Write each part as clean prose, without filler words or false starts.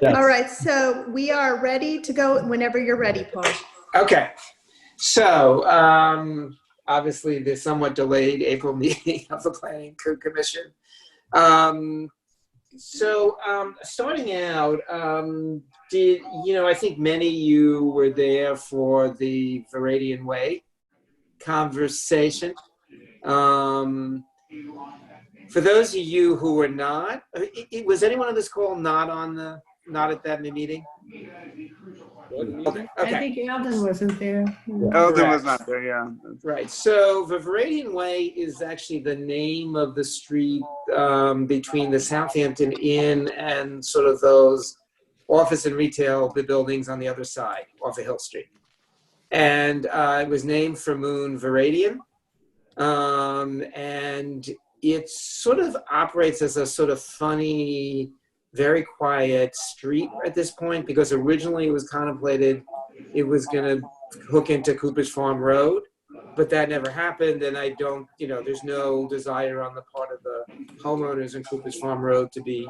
Yes. All right, so we are ready to go whenever you're ready, Paul. Okay. So, obviously, the somewhat delayed April meeting of the Planning Commission. Starting out, I think many of you were there for the Viridian Way conversation. For those of you who were not, was anyone on this call not at that meeting? Okay. I think Eldon wasn't there. Eldon was not there, yeah. Right. So the Viridian Way is actually the name of the street between the Southampton Inn and sort of those office and retail buildings on the other side off of Hill Street. And it was named for Moon Viridian. And it sort of operates as a sort of funny, very quiet street at this point, because originally it was contemplated it was going to hook into Cooper's Farm Road, but that never happened. And there's no desire on the part of the homeowners in Cooper's Farm Road to be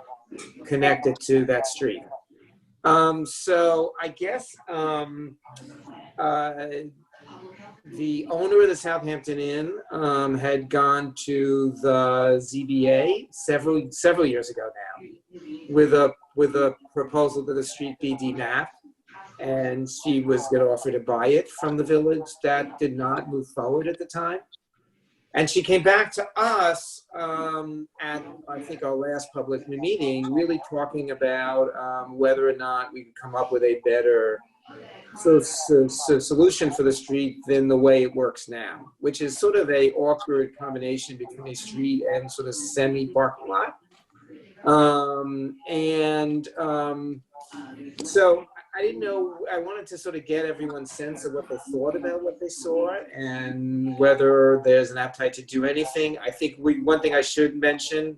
connected to that street. So I guess the owner of the Southampton Inn had gone to the ZBA several years ago now with a proposal that the street be demapped, and she was going to offer to buy it from the village. That did not move forward at the time. And she came back to us at, I think, our last public meeting, really talking about whether or not we could come up with a better solution for the street than the way it works now, which is sort of a awkward combination between a street and sort of semi-parking lot. So I didn't know, I wanted to sort of get everyone's sense of what they thought about what they saw and whether there's an appetite to do anything. I think one thing I should mention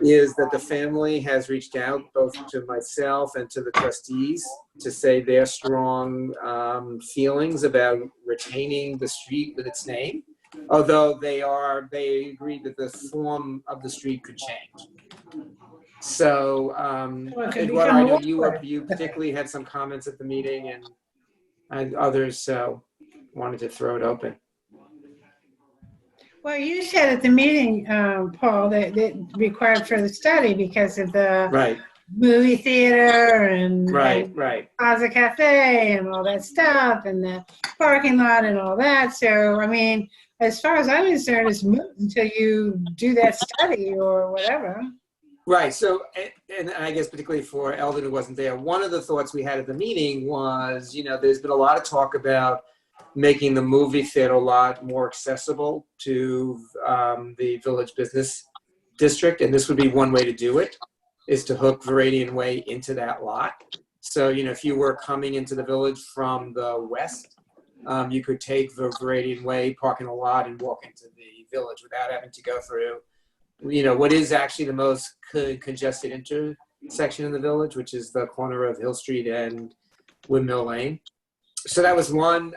is that the family has reached out both to myself and to the trustees to say their strong feelings about retaining the street with its name, although they agree that the form of the street could change. So, Eduardo, I know you particularly had some comments at the meeting, and others, so wanted to throw it open. Well, you said at the meeting, Paul, that it required further study because of the movie theater and Plaza Cafe and all that stuff and the parking lot and all that. So, I mean, as far as I'm concerned, it's moot until you do that study or whatever. Right. So, and I guess particularly for Eldon, who wasn't there, one of the thoughts we had at the meeting was, there's been a lot of talk about making the movie theater lot more accessible to the village business district. And this would be one way to do it, is to hook Viridian Way into that lot. So, if you were coming into the village from the west, you could take the Viridian Way, park in the lot, and walk into the village without having to go through what is actually the most congested intersection in the village, which is the corner of Hill Street and Windmill Lane. So that was one,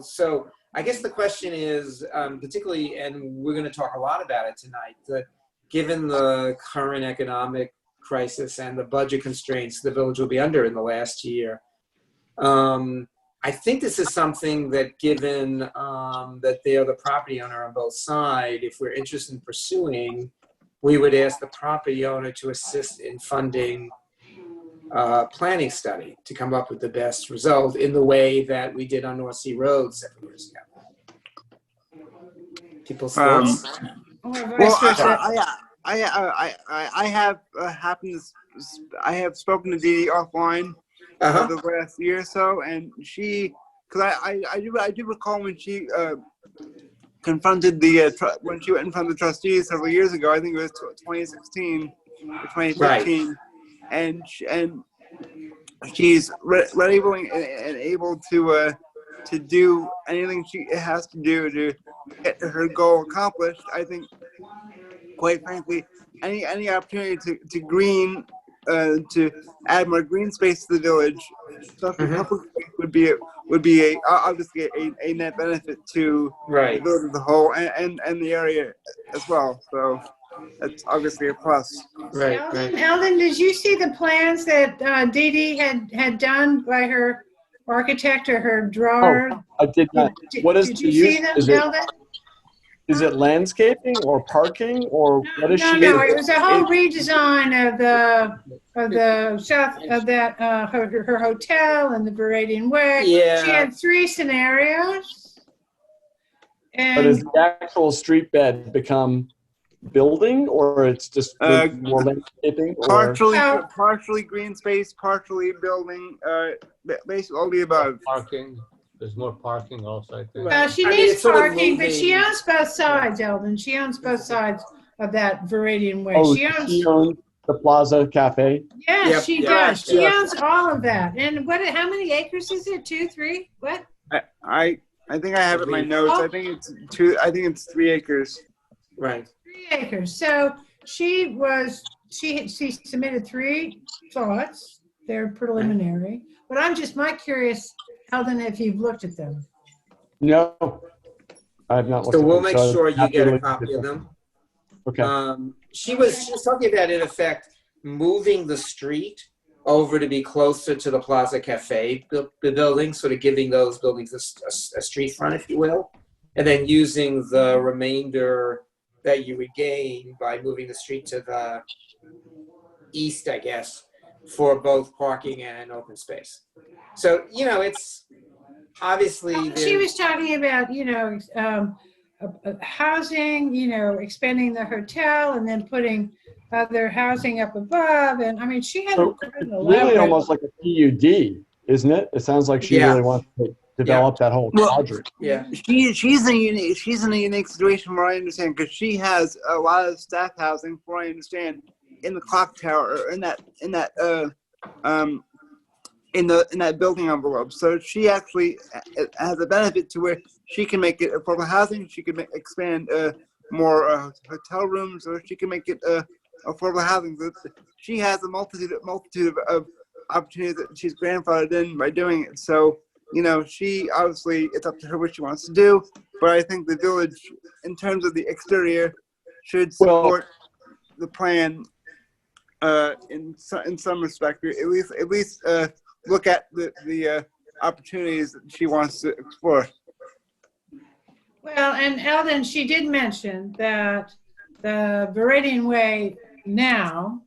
so I guess the question is, particularly, and we're going to talk a lot about it tonight, that given the current economic crisis and the budget constraints the village will be under in the last year, I think this is something that, given that they are the property owner on both sides, if we're interested in pursuing, we would ask the property owner to assist in funding planning study to come up with the best result in the way that we did on North Sea Road several years ago. People's thoughts? I have spoken to Dee Dee offline over the last year or so, and because I do recall when she confronted when she went in front of the trustees several years ago. I think it was 2016 or 2015. Right. And she's ready, willing, and able to do anything she has to do to get her goal accomplished. I think, quite frankly, any opportunity to green, to add more green space to the village, would be obviously a net benefit to the village as a whole and the area as well. So that's obviously a plus. Right, right. Eldon, did you see the plans that Dee Dee had done by her architect or her drawer? Oh, I did not. What is Did the you use? see them, Is it Eldon? landscaping or parking or what is she? No, it was a whole redesign of the south of that her hotel and the Viridian Way. Yeah. She had 3 scenarios. But does the actual street bed become building, or it's just more landscaping? Or Partially green space, partially building. Basically all the above. Parking. There's more parking also, I think. Right. She I mean, needs it's sort of parking, but she moving- owns both sides, Eldon. She owns both sides of that Viridian Way. oh, She owns, she owns the Plaza Cafe. yeah, Yep, she yep, does. She yep. owns all of that. And how many acres is it? 2, 3? What? I think I have it in my notes. Oh. I think it's 2. I think it's 3 acres. Right. 3 acres. So she submitted 3 thoughts. They're preliminary. But I'm just curious, Eldon, if you've looked at them. No, I have not looked So at we'll them, make I'm sure you happy get to a look at copy of them. Okay. She was talking about, in effect, moving the street over to be closer to the Plaza Cafe building, sort of giving those buildings a street front, if you will, and then using the remainder that you would gain by moving the street to the east, I guess, for both parking and open space. So, it's obviously... She was talking about, housing, expanding the hotel and then putting other housing up above. And I mean, she had So quite it's an really elaborate. almost like a PUD, isn't it? It sounds like she Yeah. really wants to develop that whole Well, quadrant. Yeah. She's in a unique situation where I understand because she has a lot of staff housing, from what I understand, in the clock tower or in that building envelope. So she actually has a benefit to where she can make it affordable housing. She can expand more hotel rooms, or she can make it affordable housing. So she has a multitude of opportunities that she's grandfathered in by doing it. So she obviously, it's up to her what she wants to do. But I think the village, in terms of the exterior, should support the plan in some respect. At least look at the opportunities that she wants to explore. Well, and Eldon, she did mention that the Viridian Way now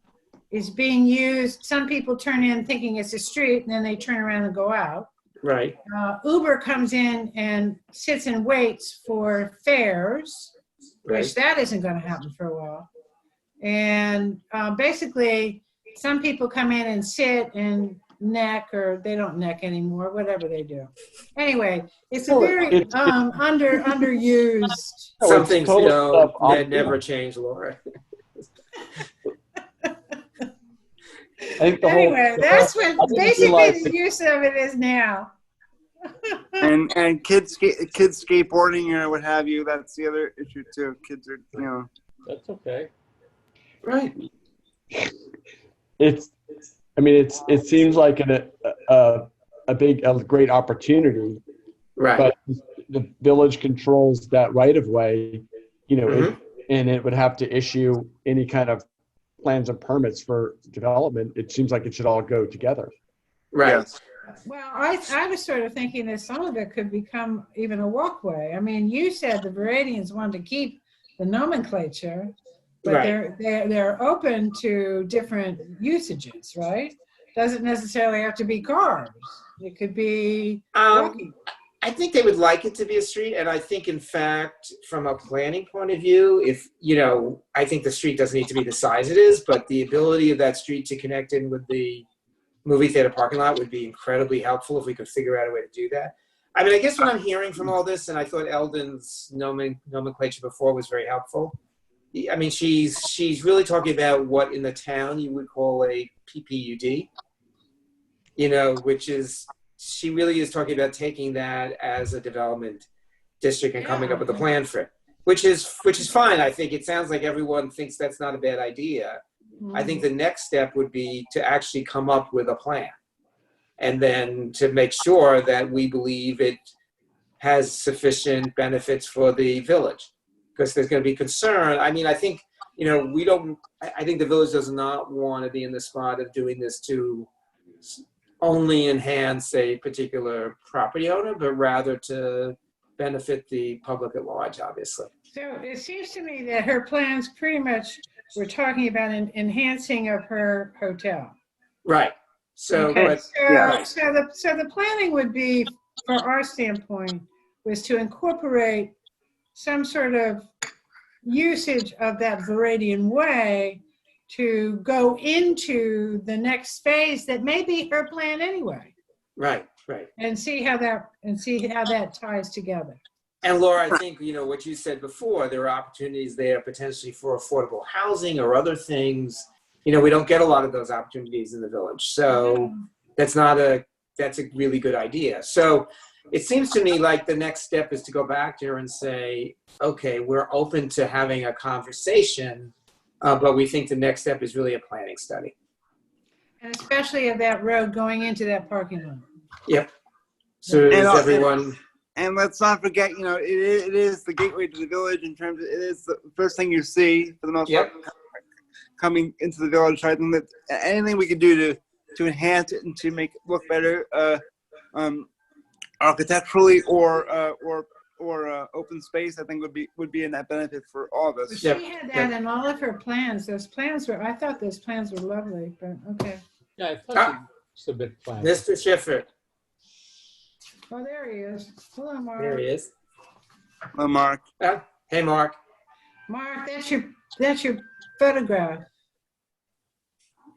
is being used. Some people turn in thinking it's a street, and then they turn around and go out. Right. Uber comes in and sits and waits for fares, which that isn't going to happen for a while. And basically, some people come in and sit and neck, or they don't neck anymore, whatever they do. Anyway, it's a very underused. Some things totally never change, Laura. Anyway, that's what basically the use of it is now. and kids skateboarding or what have you, that's the other issue too. Kids are That's okay. Right. It seems like a great opportunity, Right. but the village controls that right of way, and it would have to issue any kind of plans and permits for development. It seems like it should all go together. Right. Yes. Well, I was sort of thinking that some of it could become even a walkway. I mean, you said the Viridians wanted to keep the nomenclature, but Right. they're open to different usages, right? Doesn't necessarily have to be cars. It could be walking. I think they would like it to be a street, and I think, in fact, from a planning point of view, I think the street doesn't need to be the size it is, but the ability of that street to connect in with the movie theater parking lot would be incredibly helpful if we could figure out a way to do that. I mean, I guess what I'm hearing from all this, and I thought Eldon's nomenclature before was very helpful. I mean, she's really talking about what in the town you would call a PPUD, which is, she really is talking about taking that as a development district and coming up with a plan for it, which is fine. I think it sounds like everyone thinks that's not a bad idea. I think the next step would be to actually come up with a plan, and then to make sure that we believe it has sufficient benefits for the village, because there's going to be concern. I mean, I think we don't, I think the village does not want to be in the spot of doing this to only enhance a particular property owner, but rather to benefit the public at large, obviously. So it seems to me that her plans pretty much were talking about an enhancing of her hotel. Right. So, Okay, but, yeah. so the planning would be, for our standpoint, was to incorporate some sort of usage of that Viridian Way to go into the next phase that may be her plan anyway, right. and see how that ties together. And Laura, I think, what you said before, there are opportunities there potentially for affordable housing or other things. We don't get a lot of those opportunities in the village. So that's a really good idea. So it seems to me like the next step is to go back to her and say, okay, we're open to having a conversation, but we think the next step is really a planning study. And especially of that road going into that parking lot. Yep. So is everyone... And let's not forget, it is the gateway to the village in terms of, it is the first thing you see for the most part coming into the village. So I think that anything we can do to enhance it and to make it look better, architecturally or open space, I think would be a net benefit for all of us. She had that in all of her plans. Those plans I thought those plans were lovely, but okay. Yeah, I thought it's a bit planned. Mr. Schiffer. Oh, there he is. Hello, Mark. There he is. Hello, Mark. Hey, Mark. Mark, that's your photograph.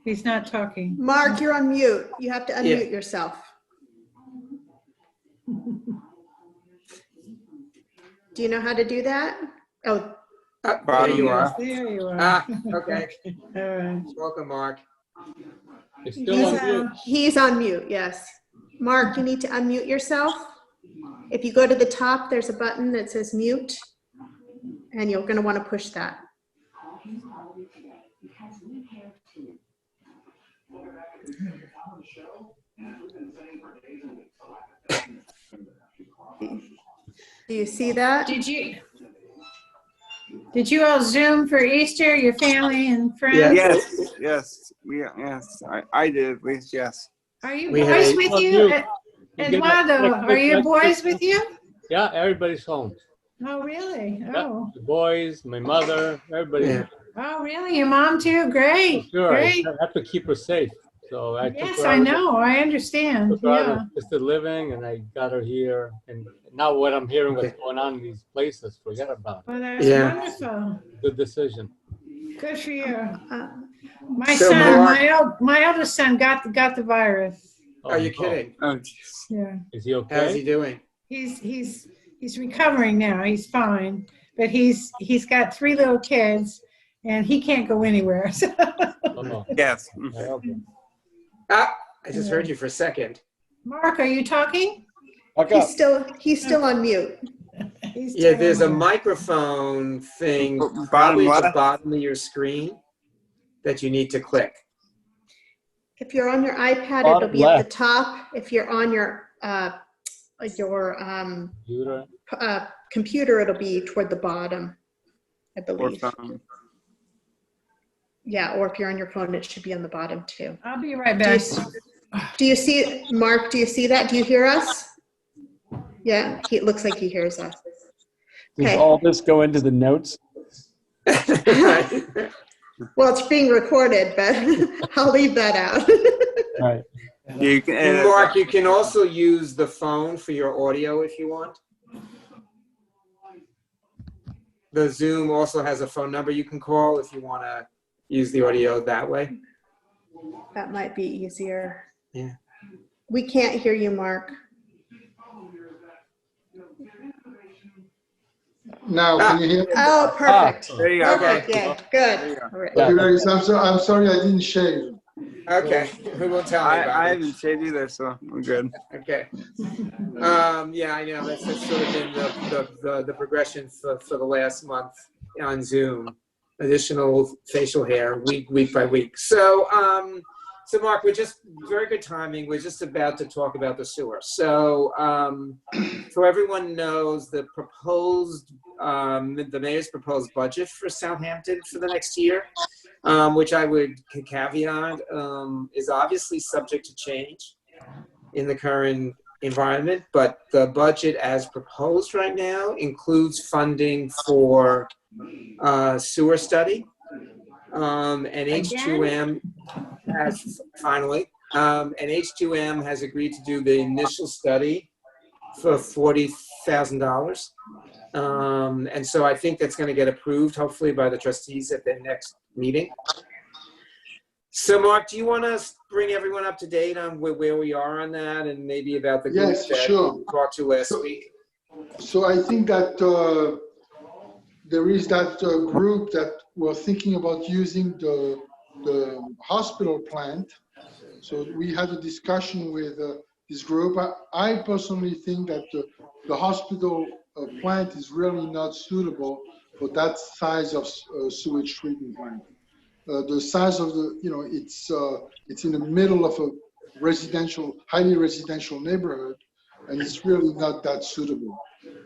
He's not talking. Mark, you're on mute. You have to unmute yourself. Do you know how to do that? Oh, There you are. There you are. Okay. All right. Welcome, Mark. It's still on mute. he's on mute, yes. Mark, you need to unmute yourself. If you go to the top, there's a button that says mute, and you're going to want to push that. Do you see that? Did you all Zoom for Easter, your family and friends? Yes, I did at least, yes. Are you We boys had- with you? Eduardo, are your boys with you? Yeah, everybody's home. Oh, really? Yeah, Oh. the boys, my mother, everybody. Yeah. Oh, really? Your mom too? Great. Sure, Great. I have to keep her safe. So I took Yes, her I out of- know. I understand. took her out Yeah. of assisted living, and I got her here. And now what I'm hearing what's going on in these places, forget about it. Well, that's Yeah. wonderful. Good decision. Good for you. Uh, My So, son, Mark- my eldest son got the virus. Are you Oh, kidding? Oh, jeez. Yeah. Is he okay? How's he doing? He's recovering now. He's fine, but he's got 3 little kids, and he can't go anywhere. So. Oh, Yes. I hope so. I just heard you for a second. Mark, are you talking? Fuck up. He's still on mute. He's Yeah, there's a talking. microphone thing Bottom probably at the left. bottom of your screen that you need to click. If you're on your iPad, Bottom it'll be at the left. top. If you're on your Computer. computer, it'll be toward the bottom, I Or believe. phone. Yeah, or if you're on your phone, it should be on the bottom too. I'll be right Do back. you see, Mark, do you see that? Do you hear us? Yeah, it looks like he hears us. Does Okay. all this go into the notes? Well, it's being recorded, but I'll leave that out. All right. Yeah, you can edit Mark, you can also use the phone for your audio if you want. The Zoom also has a phone number you can call if you want to use the audio that way. That might be easier. Yeah. We can't hear you, Mark. Now, can you hear me? Oh, perfect. There you go. Perfect, yeah, good. you go. All right. Yeah. Okay, guys, I'm sorry I didn't shave. Okay, we won't tell I anybody. haven't shaved either, so we're good. Okay. Yeah, I know, that's sort of been the progression for the last month on Zoom. Additional facial hair week by week. So So Mark, we're just, very good timing. We're just about to talk about the sewer. So, so everyone knows the proposed, the mayor's proposed budget for Southampton for the next year, which I would caveat, is obviously subject to change in the current environment, but the budget as proposed right now includes funding for sewer study, and H2M has finally, and H2M has agreed to do the initial study for $40,000. And so I think that's going to get approved, hopefully, by the trustees at their next meeting. So, Mark, do you want to bring everyone up to date on where we are on that, and maybe about the group Yes, that sure. we talked to last week? So I think that there is that group that were thinking about using the hospital plant. So we had a discussion with this group. I personally think that the hospital plant is really not suitable for that size of sewage treatment plant. The size of the, it's in the middle of a residential, highly residential neighborhood, and it's really not that suitable.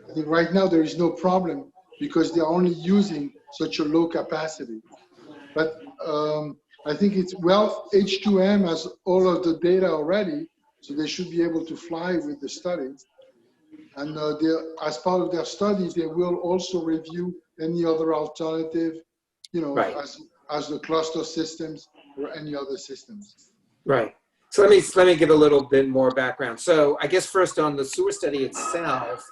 I think right now there is no problem because they're only using such a low capacity. But I think it's, well, H2M has all of the data already, so they should be able to fly with the study. And as part of their study, they will also review any other alternative, Right. as the cluster systems or any other systems. Right. So let me give a little bit more background. So I guess first on the sewer study itself,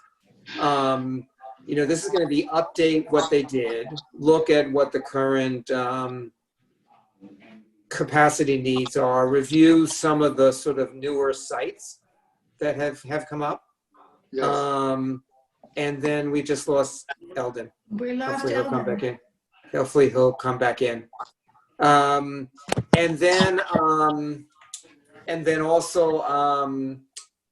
this is going to be update what they did, look at what the current capacity needs are, review some of the sort of newer sites that have come up. Yes. And then we just lost Eldon. We lost Hopefully he'll come Eldon. back in. Hopefully he'll come back in. And then also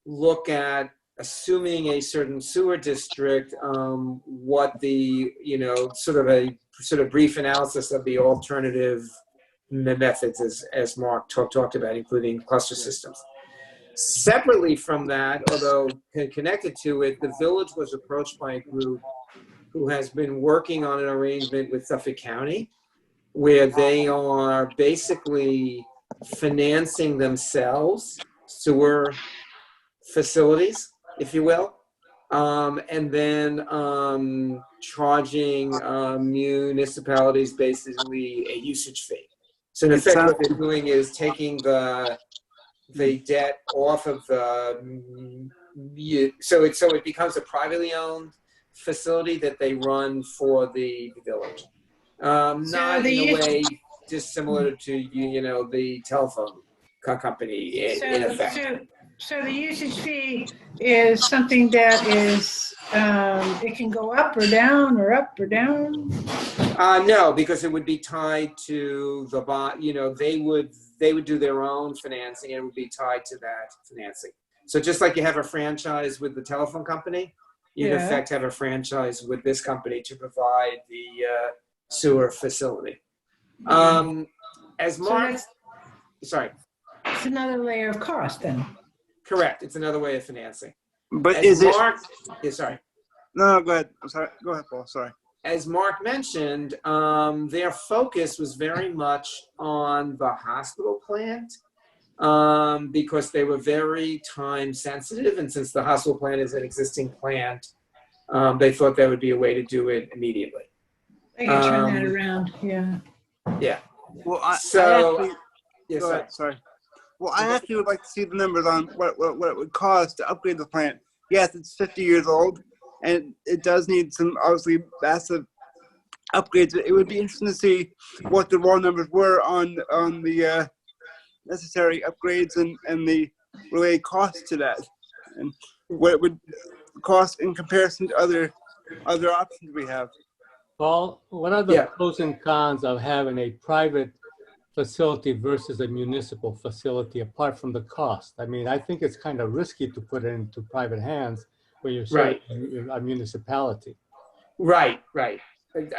look at, assuming a certain sewer district, what the, sort of brief analysis of the alternative methods as Mark talked about, including cluster systems. Separately from that, although connected to it, the village was approached by a group who has been working on an arrangement with Suffolk County, where they are basically financing themselves sewer facilities, if you will, and then charging municipalities basically a usage fee. So in effect, what they're doing is taking the debt off of so it becomes a privately owned facility that they run for the village. Not in a way dissimilar to the telephone company in effect. So the usage fee is something that is, it can go up or down or up or down? No, because it would be tied to the bond. They would do their own financing, and it would be tied to that financing. So just like you have a franchise with the telephone company, you in effect have a franchise with this company to provide the sewer facility. As Mark, sorry. It's another layer of cost then. Correct. It's another way of financing. But as Mark, sorry. No, go ahead. I'm sorry. Go ahead, Paul. Sorry. As Mark mentioned, their focus was very much on the hospital plant because they were very time sensitive. And since the hospital plant is an existing plant, they thought that would be a way to do it immediately. They can turn that around, yeah. Yeah. Well, sorry. Well, I actually would like to see the numbers on what it would cost to upgrade the plant. Yes, it's 50 years old, and it does need some obviously massive upgrades. It would be interesting to see what the raw numbers were on the necessary upgrades and the related costs to that, and what it would cost in comparison to other options we have. Paul, what are the pros and cons of having a private facility versus a municipal facility apart from the cost? I mean, I think it's kind of risky to put it into private hands where you're serving a municipality. Right. I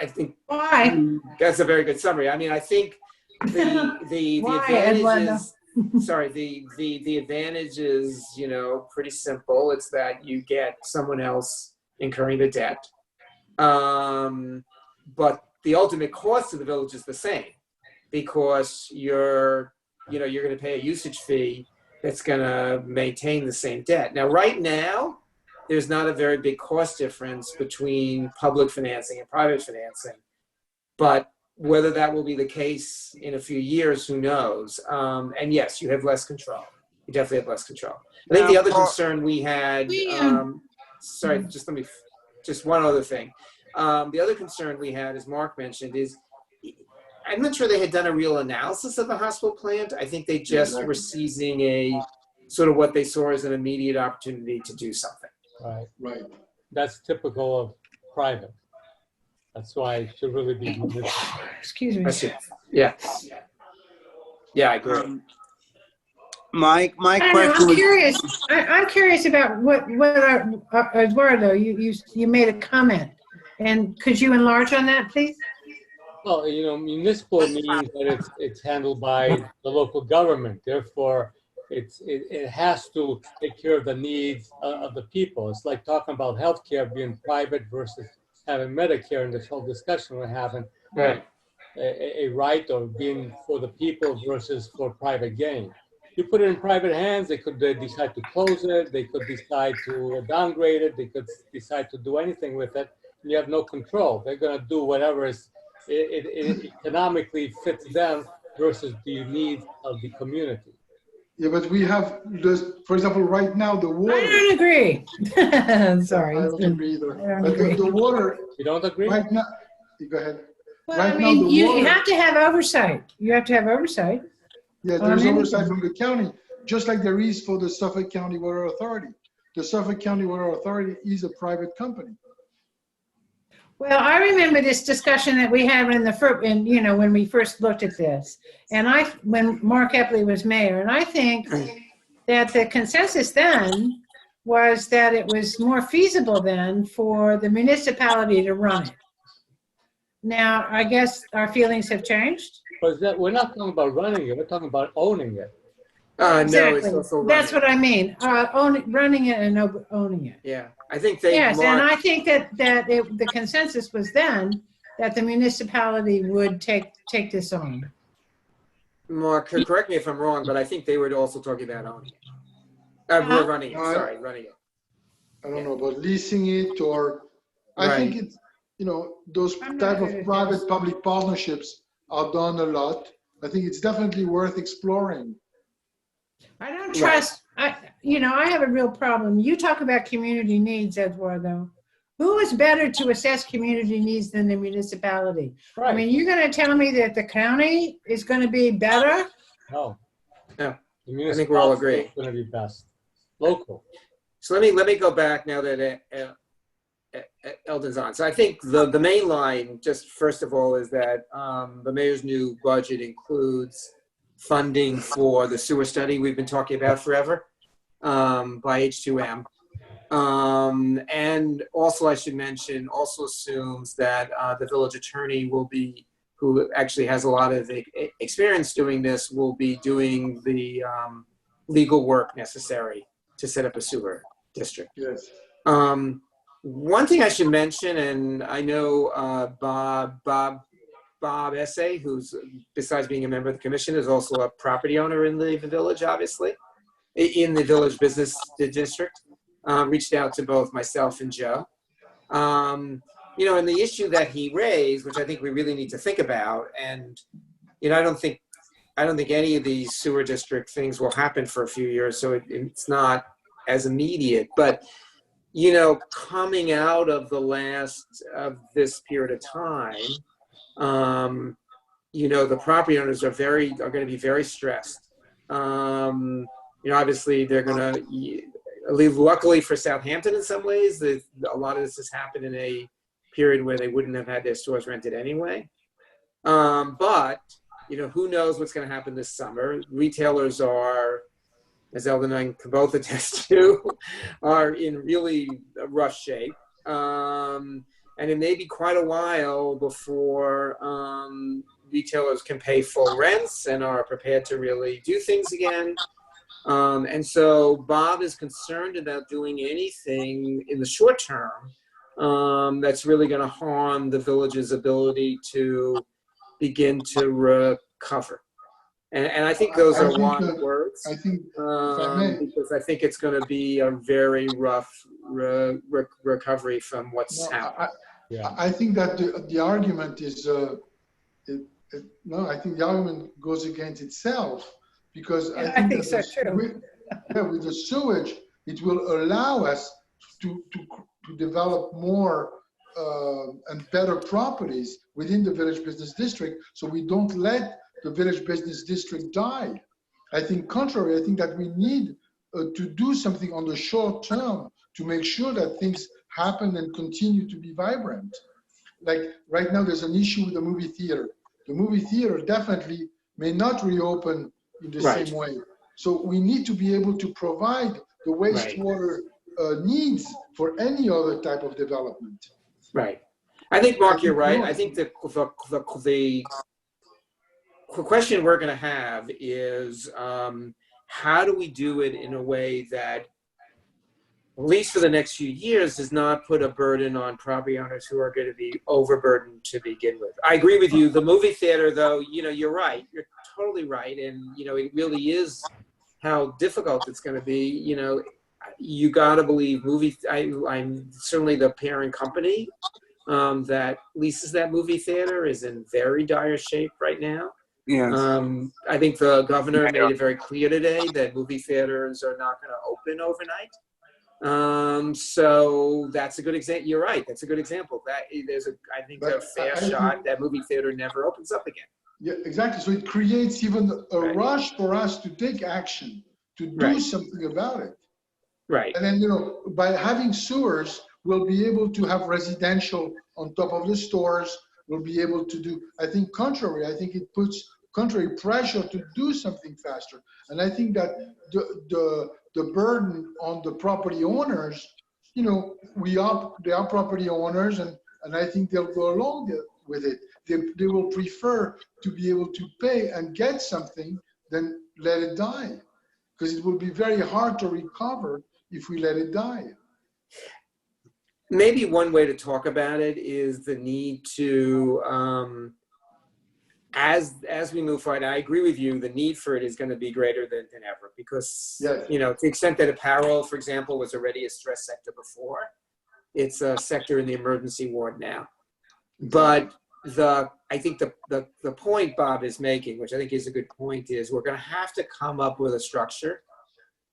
think Why? that's a very good summary. I mean, I think the advantages sorry, the advantage is, you know, pretty simple. It's that you get someone else incurring the debt. But the ultimate cost of the village is the same, because you're going to pay a usage fee that's going to maintain the same debt. Now, right now, there's not a very big cost difference between public financing and private financing, but whether that will be the case in a few years, who knows? And yes, you have less control. You definitely have less control. I think the other concern we had, sorry, just one other thing. The other concern we had, as Mark mentioned, is I'm not sure they had done a real analysis of the hospital plant. I think they just were seizing a sort of what they saw as an immediate opportunity to do something. Right. Right. That's typical of private. That's why it should really be municipal. Excuse me. Yeah. Yeah, I agree. My question I'm was, curious. I'm curious about what Eduardo, you made a comment, and could you enlarge on that, please? Well, you know, municipal means that it's handled by the local government. Therefore, it has to take care of the needs of the people. It's like talking about healthcare being private versus having Medicare, and this whole discussion we're having. Right. A right of being for the people versus for private gain. You put it in private hands, they could decide to close it, they could decide to downgrade it, they could decide to do anything with it, and you have no control. They're going to do whatever it economically fits them versus the needs of the community. Yeah, but we have this, for example, right now, the water. I don't agree. Sorry. I don't agree either. I don't But agree. the water, You don't agree? right now, go ahead. Well, Right I now, mean, the you water- have to have oversight. You have to have oversight. Yeah, On there's anything. oversight from the county, just like there is for the Suffolk County Water Authority. The Suffolk County Water Authority is a private company. Well, I remember this discussion that we had in the first, when we first looked at this, and when Mark Epley was mayor, and I think that the consensus then was that it was more feasible then for the municipality to run it. Now, I guess our feelings have changed. But we're not talking about running it, we're talking about owning it. No, it's Exactly. also That's running. what I mean. Running it and owning it. Yeah, I think they. Yes, Mark, and I think that the consensus was then that the municipality would take this on. Mark, correct me if I'm wrong, but I think they were also talking about owning it. Huh? Running it. Sorry, running it. I don't know about leasing it or, I think it's, those I'm not type good of at private-public partnerships are done a lot. I think it's definitely worth exploring. I don't trust, I have a real problem. You talk about community needs, Eduardo. Who is better to assess community needs than the municipality? Right. I mean, you're going to tell me that the county is going to be better? No. No. The I think we're all agreeing. It's going to be best. Local. So let me go back now that Eldon's on. So I think the main line, just first of all, is that the mayor's new budget includes funding for the sewer study we've been talking about forever by H2M. And also, I should mention, also assumes that the village attorney will be, who actually has a lot of experience doing this, will be doing the legal work necessary to set up a sewer district. Yes. One thing I should mention, and I know Bob Essay, who's, besides being a member of the commission, is also a property owner in the village, obviously, in the village business district, reached out to both myself and Joe. And the issue that he raised, which I think we really need to think about, and, I don't think any of these sewer district things will happen for a few years, so it's not as immediate, but, coming out of the last of this period of time, the property owners are going to be very stressed. Obviously they're going to leave. Luckily for Southampton, in some ways, a lot of this has happened in a period where they wouldn't have had their stores rented anyway. But who knows what's going to happen this summer? Retailers are, as Eldon and I can both attest to, are in really rough shape. And it may be quite a while before retailers can pay full rents and are prepared to really do things again. And so Bob is concerned about doing anything in the short term that's really going to harm the village's ability to begin to recover. And I think those are wise words. I think, if I may, because I think it's going to be a very rough recovery from what's happened. I think that the argument is, no, I think the argument goes against itself, because I think so too. With the sewage, it will allow us to develop more and better properties within the village business district, so we don't let the village business district die. I think contrary, I think that we need to do something on the short term to make sure that things happen and continue to be vibrant. Like right now, there's an issue with the movie theater. The movie theater definitely may not reopen in the same way. So we need to be able to provide the wastewater needs for any other type of development. Right. I think, Mark, you're right. I think the question we're going to have is how do we do it in a way that, at least for the next few years, does not put a burden on property owners who are going to be overburdened to begin with. I agree with you. The movie theater, though, you're right. You're totally right. And, it really is how difficult it's going to be. You got to believe I'm certainly the parent company that leases that movie theater is in very dire shape right now. Yes. I think the governor made it very clear today that movie theaters are not going to open overnight. So that's a good example. You're right. That's a good example. That there's I think a fair shot that movie theater never opens up again. Yeah, exactly. So it creates even a rush for us to take action, to do something about it. Right. And then, by having sewers, we'll be able to have residential on top of the stores. We'll be able to do, I think it puts contrary pressure to do something faster. And I think that the burden on the property owners, they are property owners, and I think they'll go along with it. They will prefer to be able to pay and get something than let it die, because it will be very hard to recover if we let it die. Maybe one way to talk about it is the need to, as we move forward, I agree with you, the need for it is going to be greater than ever, because, to the extent that apparel, for example, was already a stress sector before, it's a sector in the emergency ward now. But I think the point Bob is making, which I think is a good point, is we're going to have to come up with a structure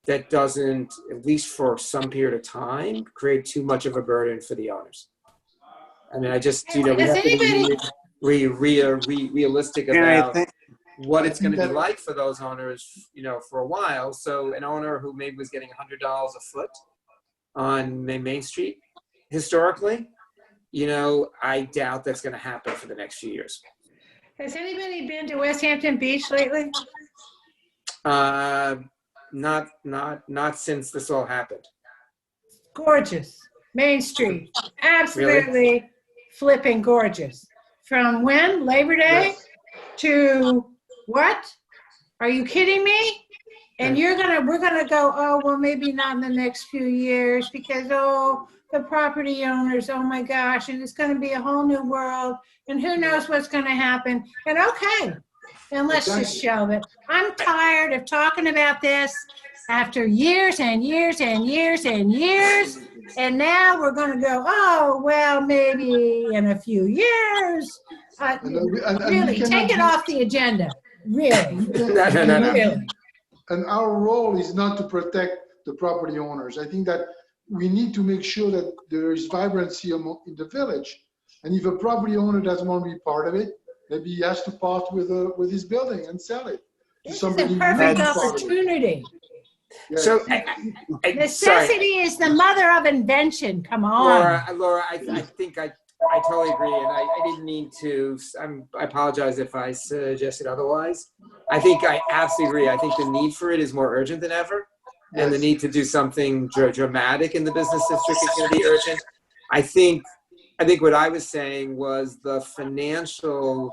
that doesn't, at least for some period of time, create too much of a burden for the owners. I mean, I just, we have to be realistic about what it's going to be like for those owners, for a while. So an owner who maybe was getting $100 a foot on Main Street, historically, I doubt that's going to happen for the next few years. Has anybody been to West Hampton Beach lately? Not since this all happened. Gorgeous. Main Street. Absolutely flipping gorgeous. From when? Labor Day to what? Are you kidding me? And we're gonna go, oh, well, maybe not in the next few years because, the property owners, oh my gosh, and it's gonna be a whole new world and who knows what's gonna happen. And okay. And let's just shelve it. I'm tired of talking about this after years and years and years and years. And now we're going to go, oh, well, maybe in a few years. Really, take it off the agenda. Really. No. Really. And our role is not to protect the property owners. I think that we need to make sure that there is vibrancy in the village. And if a property owner doesn't want to be part of it, maybe he has to part with his building and sell it. This is a perfect opportunity. Yes. So, necessity is the mother of invention. Come on. Laura, I think I totally agree, and I didn't mean to. I apologize if I suggested otherwise. I think I absolutely agree. I think the need for it is more urgent than ever, and the need to do something dramatic in the business district is going to be urgent. I think what I was saying was the financial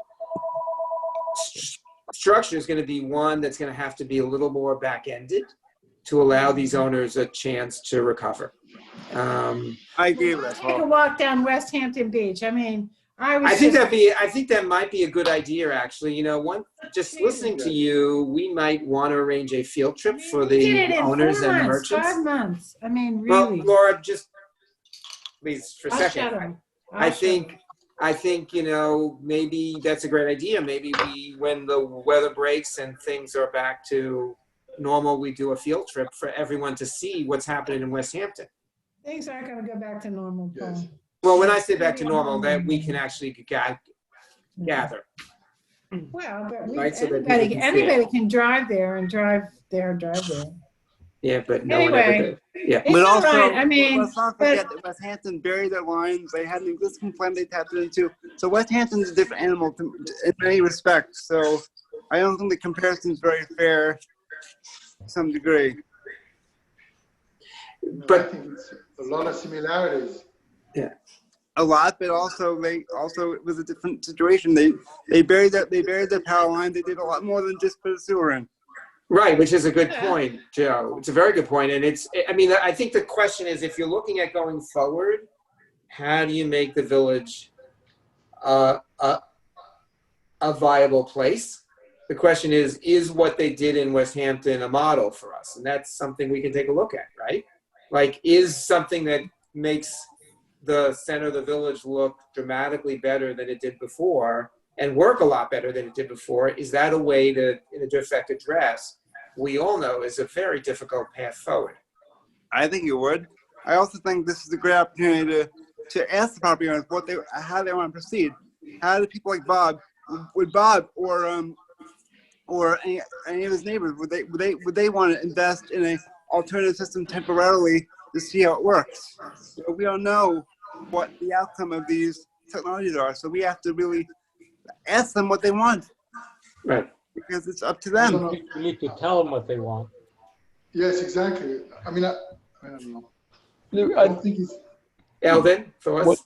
structure is going to be one that's going to have to be a little more back-ended to allow these owners a chance to recover. I agree with that. Take a walk down West Hampton Beach. I mean, I think that might be a good idea, actually. You know, just listening to you, we might want to arrange a field trip for the owners and the merchants. 5 months. I mean, really. Well, Laura, just please for a second. I think, you know, maybe that's a great idea. Maybe when the weather breaks and things are back to normal, we do a field trip for everyone to see what's happening in West Hampton. Things aren't going to go back to normal, Paul. Yes. Well, when I say back to normal, that we can actually gather. Well, but Right, so that anybody can drive there and drive there. Yeah, but no Anyway, one ever did. Yeah. It's But all also, right. I mean, let's not forget that West Hampton buried their lines. They had an existing plan they tapped into. So West Hampton's a different animal in many respects. So I don't think the comparison is very fair to some degree. But I think it's a lot of similarities. Yeah. A lot, but also it was a different situation. They buried their power line. They did a lot more than just put a sewer in. Right, which is a good point, Joe. It's a very good point. And I think the question is, if you're looking at going forward, how do you make the village a viable place? The question is what they did in West Hampton a model for us? And that's something we can take a look at, right? Like, is something that makes the center of the village look dramatically better than it did before and work a lot better than it did before, is that a way to, in effect, address we all know is a very difficult path forward? I think it would. I also think this is a great opportunity to ask the property owners how they want to proceed. How do people like Bob, would Bob or any of his neighbors, would they want to invest in an alternative system temporarily to see how it works? So we don't know what the outcome of these technologies are, so we have to really ask them what they want. Right. Because it's up to them. You need to tell them what they want. Yes, exactly. I mean, I don't know. I I don't think it's, Eldon, thoughts?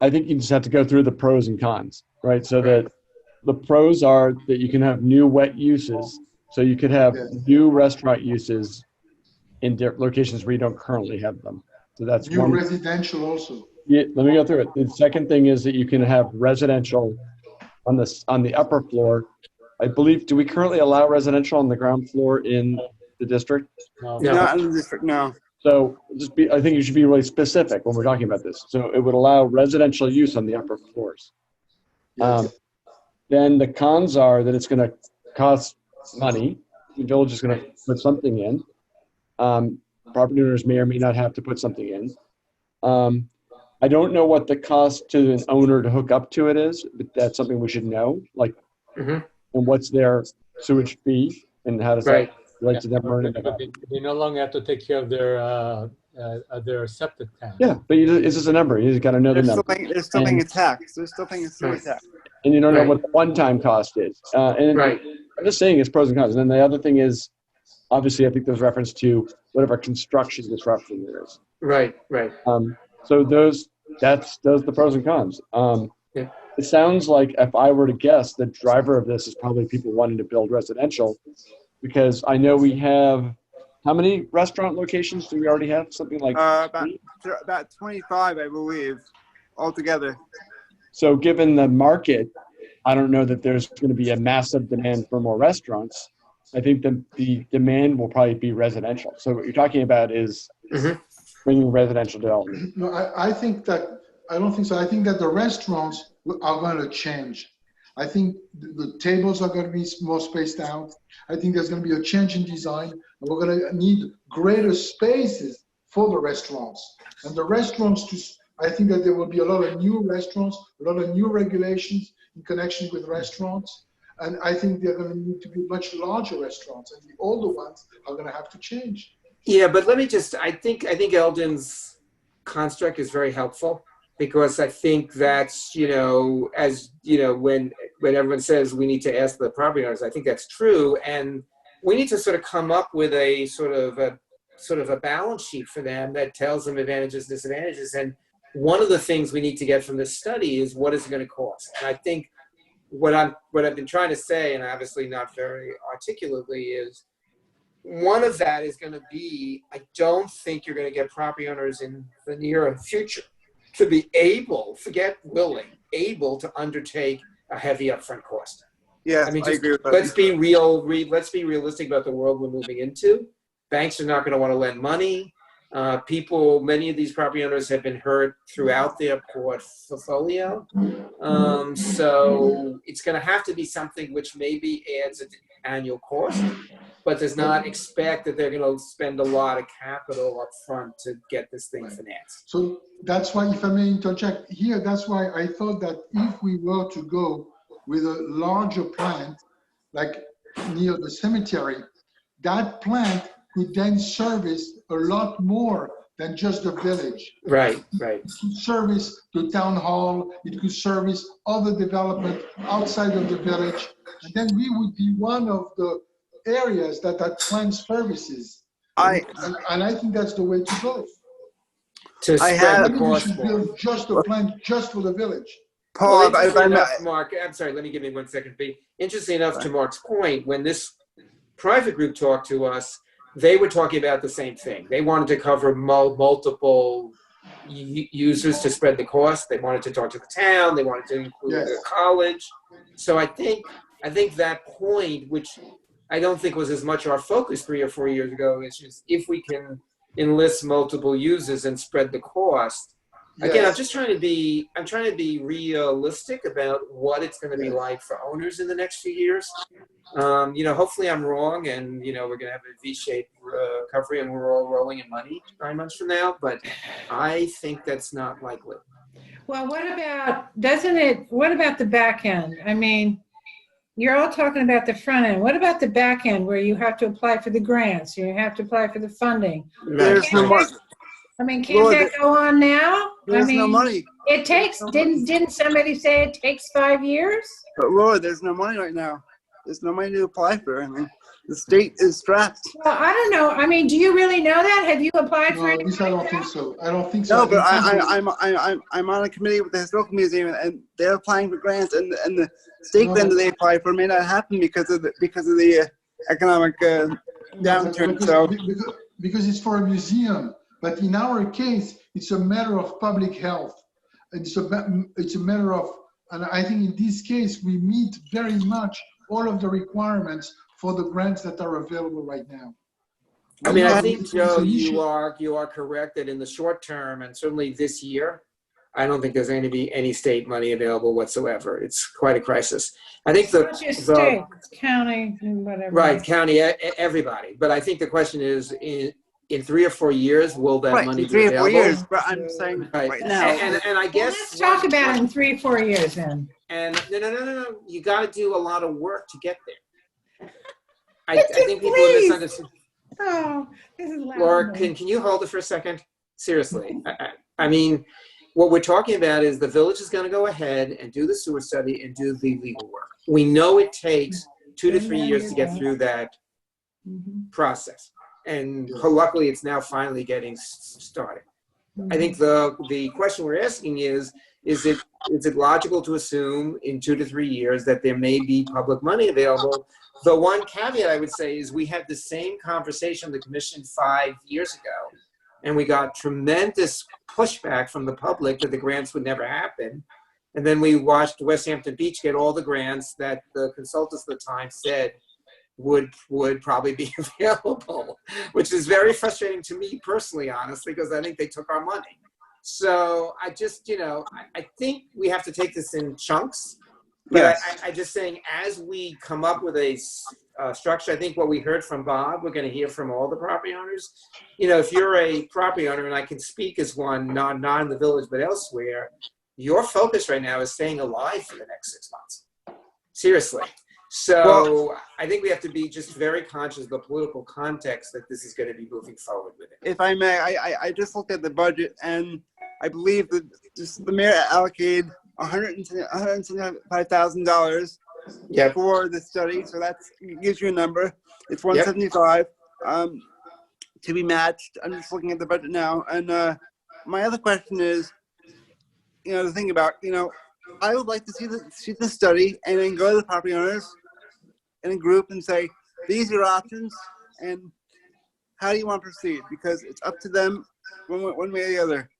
I think you just have to go through the pros and cons, right? So that the pros are that you can have new wet uses. So you could have new restaurant uses in locations where you don't currently have them. So that's new one. residential also. Yeah, let me go through it. The second thing is that you can have residential on the upper floor. I believe, do we currently allow residential on the ground floor in the district? No. Not in the district, no. So I think you should be really specific when we're talking about this. So it would allow residential use on the upper floors. Yes. Then the cons are that it's going to cost money. The village is going to put something in. Property owners may or may not have to put something in. I don't know what the cost to an owner to hook up to it is, but that's something we should know. Like, and what's their sewage fee, and how does that relate to them earning it? They no longer have to take care of their septic tank. Yeah, but it's just a number. You just got to know the number. They're still paying a tax. They're still paying a sewer tax. And you don't know what the one-time cost is. And Right. I'm just saying it's pros and cons. And then the other thing is, obviously, I think there's reference to whatever construction disruption there is. Right. So that's the pros and cons. Yeah. It sounds like, if I were to guess, the driver of this is probably people wanting to build residential, because I know we have, how many restaurant locations do we already have? Something like About 25, I believe, altogether. So given the market, I don't know that there's going to be a massive demand for more restaurants. I think the demand will probably be residential. So what you're talking about is bringing residential development. No, I don't think so. I think that the restaurants are going to change. I think the tables are going to be more spaced out. I think there's going to be a change in design, and we're going to need greater spaces for the restaurants. And the restaurants, I think that there will be a lot of new restaurants, a lot of new regulations in connection with restaurants. And I think they're going to need to be much larger restaurants, and the older ones are going to have to change. Yeah, but let me just, I think Eldon's construct is very helpful, because I think that's, as, when everyone says we need to ask the property owners, I think that's true. And we need to sort of come up with a sort of a balance sheet for them that tells them advantages, disadvantages. And one of the things we need to get from this study is, what is it going to cost? And I think what I've been trying to say, and obviously not very articulately, is one of that is going to be, I don't think you're going to get property owners in the near future to be able, forget willing, able to undertake a heavy upfront cost. Yes, I mean, I just, agree with that. let's be let's be realistic about the world we're moving into. Banks are not going to want to lend money. Many of these property owners have been hurt throughout their portfolio. So it's going to have to be something which maybe adds an annual cost, but does not expect that they're going to spend a lot of capital up front to get this thing financed. So that's why, if I may interject here, that's why I thought that if we were to go with a larger plant, like near the cemetery, that plant could then service a lot more than just the village. Right. It could service the town hall, it could service other development outside of the village, and then we would be one of the areas that plant services. And I think that's the way to go. To spread the We cost should more. build just a plant just for the village. Paul, Well, if I may, Mark, I'm sorry, let me give me 1 second, B. Interesting enough, to Mark's point, when this private group talked to us, they were talking about the same thing. They wanted to cover multiple users to spread the cost. They wanted to talk to the town. They wanted to include Yes. the college. So I think that point, which I don't think was as much our focus 3 or 4 years ago, is just if we can enlist multiple users and spread the cost. Again, Yes. I'm trying to be realistic about what it's going to be like for owners in the next few years. Hopefully I'm wrong, and we're going to have a V-shaped recovery, and we're all rolling in money 9 months from now. But I think that's not likely. Well, what about the back end? I mean, you're all talking about the front end. What about the back end where you have to apply for the grants, you have to apply for the funding? there's no money. I mean, can't that go on now? There's no money. It takes, didn't somebody say it takes 5 years? But Lord, there's no money right now. There's no money to apply for. I mean, the state is strapped. Well, I don't know. I mean, do you really know that? Have you applied for No, it? at least I don't think so. I don't think so. No, but I'm on a committee with the historical museum, and they're applying for grants, and the state grant that they apply for may not happen because of the economic downturn. So because it's for a museum, but in our case, it's a matter of public health. It's a matter of, and I think in this case we meet very much all of the requirements for the grants that are available right now. I mean, I think, It's Joe, an you issue. are correct that in the short term, and certainly this year, I don't think there's going to be any state money available whatsoever. It's quite a crisis. I think What's your state, county, and whatever? right, county, everybody. But I think the question is, in 3 or 4 years, will that right, money in be 3 or 4 available? years. But I'm saying right now. And I Well, guess let's talk about it in 3 or 4 years then. And no. You got to do a lot of work to get there. I think people Please. misunderstand. Oh, this is loud. Laura, can you hold it for a second? Seriously. I mean, what we're talking about is the village is going to go ahead and do the sewer study and do the legal work. We know it takes 2 to 3 years to get through that process. And luckily, it's now finally getting started. I think the question we're asking is it logical to assume in 2 to 3 years that there may be public money available? The one caveat I would say is we had the same conversation with the commission 5 years ago, and we got tremendous pushback from the public that the grants would never happen. And then we watched West Hampton Beach get all the grants that the consultants at the time said would probably be available, which is very frustrating to me personally, honestly, because I think they took our money. So I just, I think we have to take this in chunks. But Yes. I just saying, as we come up with a structure, I think what we heard from Bob, we're going to hear from all the property owners. If you're a property owner, and I can speak as one, not in the village, but elsewhere, your focus right now is staying alive for the next 6 months. Seriously. So I think we have to be just very conscious of the political context that this is going to be moving forward with it. If I may, I just looked at the budget, and I believe that the mayor allocated $175,000 for the study. So that gives you a number. It's 175 to be matched. I'm just looking at the budget now. And my other question is, to think about, I would like to see the study and then go to the property owners in a group and say, these are your options, and how do you want to proceed? Because it's up to them one way or the other.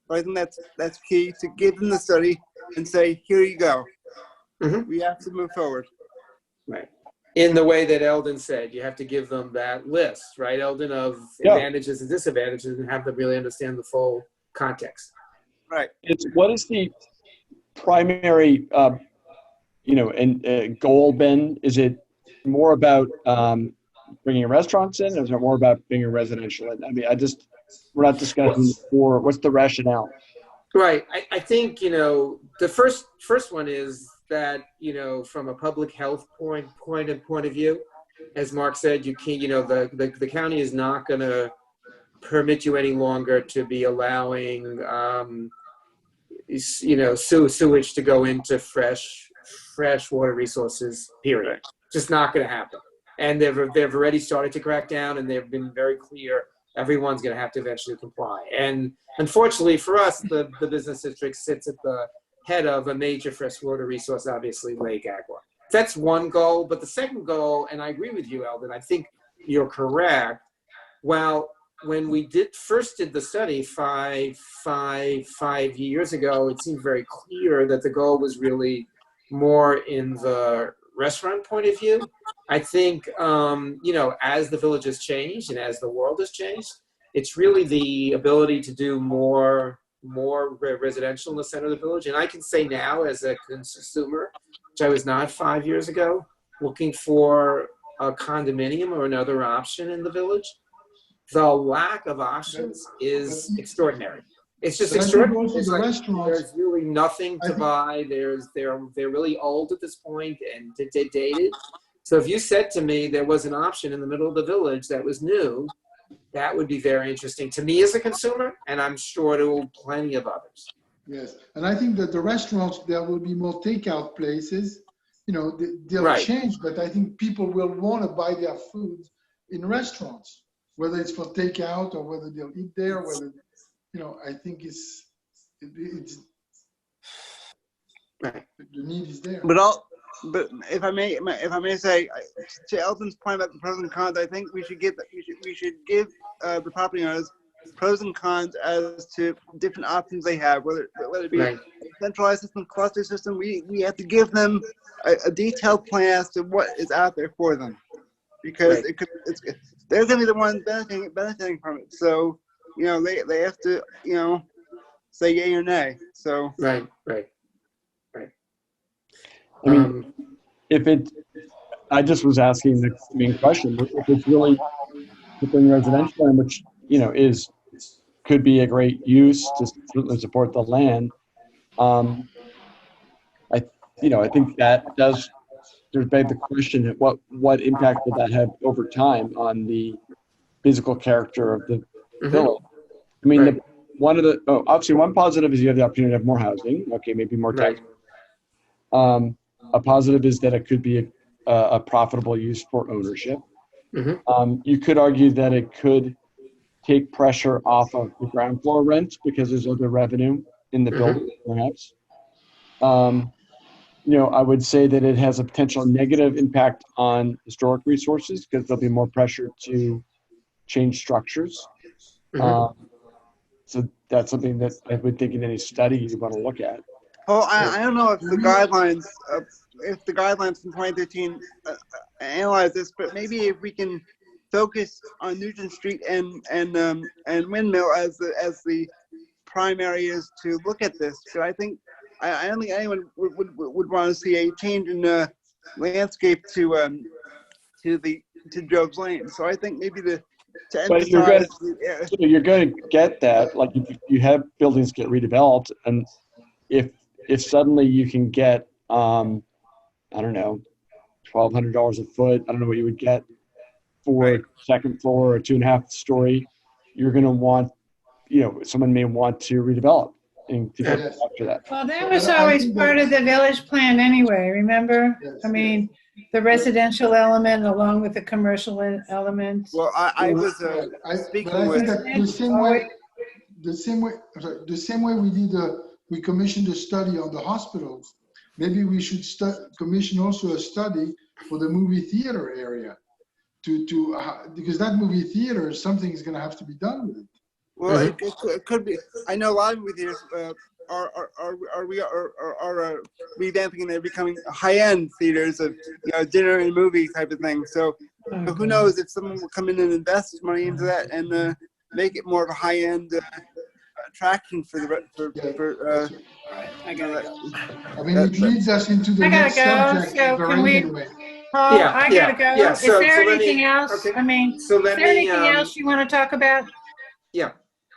But I think that's key, to give them the study and say, here you go. Mm-hmm. We have to move forward. Right. In the way that Eldon said, you have to give them that list, right, Eldon, of advantages and disadvantages, and have them really understand the full context. Right. It's what is the primary, goal, Ben? Is it more about bringing restaurants in, or is it more about bringing residential in? I mean, we're not discussing what's the rationale? Right. I think, the first one is that, from a public health point of view, as Mark said, you can't, the county is not going to permit you any longer to be allowing, sewage to go into fresh water resources, period. Just not going to happen. And they've already started to crack down, and they've been very clear everyone's going to have to eventually comply. And unfortunately for us, the business district sits at the head of a major freshwater resource, obviously Lake Agua. That's one goal. But the second goal, and I agree with you, Eldon, I think you're correct. Well, when we first did the study five years ago, it seemed very clear that the goal was really more in the restaurant point of view. I think, as the village has changed and as the world has changed, it's really the ability to do more residential in the center of the village. And I can say now, as a consumer, which I was not 5 years ago, looking for a condominium or another option in the village, the lack of options is extraordinary. It's just extraordinary. There's really nothing to buy. They're really old at this point and dated. So if you said to me there was an option in the middle of the village that was new, that would be very interesting to me as a consumer, and I'm sure to plenty of others. Yes, and I think that the restaurants, there will be more takeout places. They'll change, but I think people will want to buy their food in restaurants, whether it's for takeout or whether they'll eat there, I think it's right. The need is there. But if I may say, to Eldon's point about the pros and cons, I think we should give the property owners pros and cons as to different options they have, whether it be a centralized system, cluster system. We have to give them a detailed plan as to what is out there for them, because they're going to be the ones benefiting from it. So they have to say yay or nay. So right. I mean, I just was asking the main question, if it's really within residential, and which, could be a great use to certainly support the land. I think that there's been the question, what impact would that have over time on the physical character of the village? I mean, obviously one positive is you have the opportunity to have more housing. Okay, maybe more tax. A positive is that it could be a profitable use for ownership. Mm-hmm. You could argue that it could take pressure off of the ground floor rent because there's other revenue in the building, perhaps. I would say that it has a potential negative impact on historic resources because there'll be more pressure to change structures. So that's something that I would think in any study you want to look at. Oh, I don't know if the guidelines from 2013 analyze this, but maybe if we can focus on Nugent Street and Windmill as the prime areas to look at this. So I don't think anyone would want to see a change in the landscape to Job's Lane. So I think maybe to emphasize. You're going to get that, like if you have buildings get redeveloped, and if suddenly you can get, $1,200 a foot, I don't know what you would get for second floor or 2.5 story, you're going to want, someone may want to redevelop and to get after that. Well, that was always part of the village plan anyway, remember? Yes, I mean, the residential element along with the commercial element. Well, I was speaking with the same way we did we commissioned a study on the hospitals. Maybe we should commission also a study for the movie theater area because that movie theater, something's going to have to be done with it. Well, it could be. I know a lot of movie theaters are revamping and they're becoming high-end theaters of dinner and movie type of thing. So who knows if someone will come in and invest money into that and make it more of a high-end attraction for I mean, it leads us into the next subject. So can we, anyway. Paul, I gotta go. Yeah. Is there anything else? Okay. I mean, So is there anything else you want to talk about? Yeah.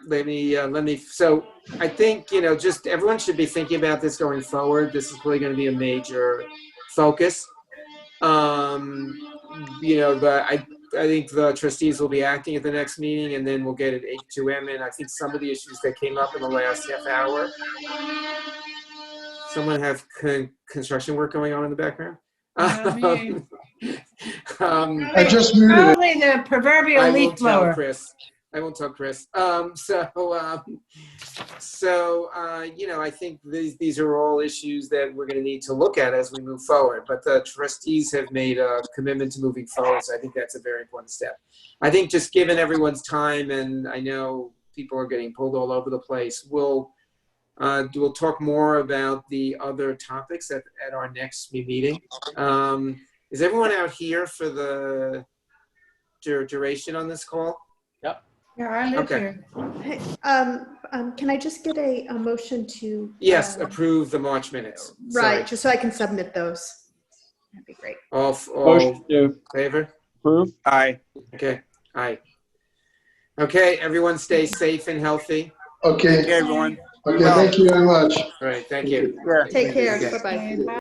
Let me. So I think just everyone should be thinking about this going forward. This is really going to be a major focus. I think the trustees will be acting at the next meeting, and then we'll get at H2M. And I think some of the issues that came up in the last half hour. Someone have construction work going on in the background? I just muted it. Probably the proverbial leaf blower. I won't tell Chris. I think these are all issues that we're going to need to look at as we move forward. But the trustees have made a commitment to moving forward, so I think that's a very important step. I think just given everyone's time, and I know people are getting pulled all over the place, we'll talk more about the other topics at our next meeting. Is everyone out here for the duration on this call? Yep. Yeah, I live here. Hey, can I just get a motion to? Yes, approve the March minutes. Right, Sorry. just so I can submit those. That'd be great. All Motion to favor? approve. Aye. Okay, aye. Okay, everyone stay safe and healthy. Okay. Take care, everyone. Okay, thank you very much. All right, thank you. Yeah. Take care. Okay. Bye-bye.